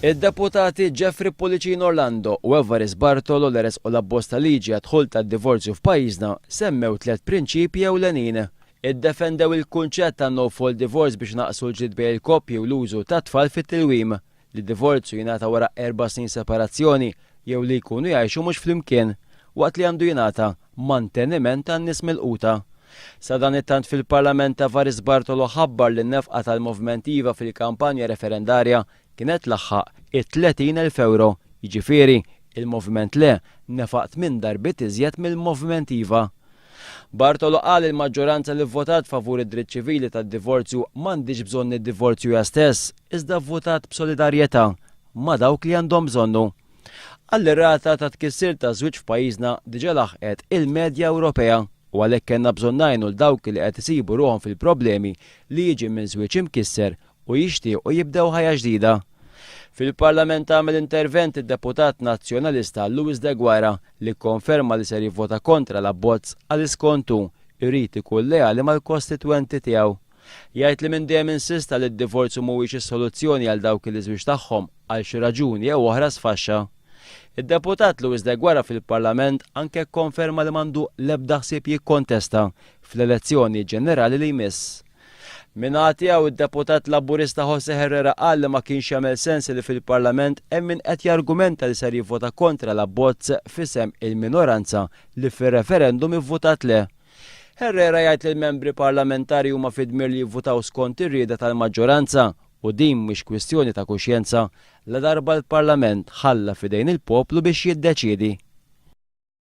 Id-deputati Jeffrey Policino Orlando u Evarist Bartolo li resqu l-abbozz ta' liġi għad-dħul tad-divorzju f'pajjiżna semmew 3 prinċipji ewlenin. Iddefendew il-kunċett ta' no-fault divorce biex naqsu l-ġid bejn il-koppji u l-użu ta' tfal fit-tilwim li d-divorzju jingħata wara 4 snin separazzjoni jew li jkunu jgħixu mhux flimkien waqt li għandu jingħata manteniment tan-nies milquta. Sa dan it-tant fil-Parlament Evarist Bartolo ħabbar li n-nefqa tal-Moviment Iva fil-kampanja referendarja kienet laħħaq 30,000 euro, jiġifieri il-Moviment Le nefaq 8 darbiet iżjed mill-Moviment Iva. Bartolo qal il-maġġoranza li vvotat favur id-dritt ċivili tad-divorzju m'għandix bżonn id-divorzju hija stess, iżda vvotat b'solidarjetà ma' dawk li għandhom bżonnu. Għall-rata ta' tkissir ta' żwieġ f'pajjiżna diġà laħqet il-medja Ewropea u għalhekk kellna bżonn ngħinu l dawk li qed isibu ruhom fil-problemi li jiġi minn żwieġ imkisser u jixtiequ jibdew ħajja ġdida. Fil-Parlament għamel intervent id-deputat nazzjonalista Luis De Guerra li konferma li ser jivvota kontra l-abbozz għaliex kontu jrid ikun leali mal-kostitwenti tiegħu. Jgħid li minn dejjem insista li d-divorzju mhuwiex is-soluzzjoni għal dawk li żwieġ tagħhom għal xi raġuni jew oħra sfaxxa. Id-deputat Luis De Guerra fil-Parlament anke konferma li m'għandu l-ebda ħsieb jikkontesta fl-elezzjoni ġenerali li jmiss. Minati għaw id-deputat Laburista Jose Herrera qal li ma kienx jagħmel sens li fil-Parlament hemm min qed jargumenta li ser jivvota kontra l-abbozz f'isem il-minoranza li fir-referendum ivvutat le. Herrera jgħid li l-membri parlamentari huma fid-dmir li jivvutaw skont ir-rieda tal-maġġoranza u din mhix kwistjoni ta' kuxjenza la darba l-Parlament ħalla fidejn il-poplu biex jiddeċiedi.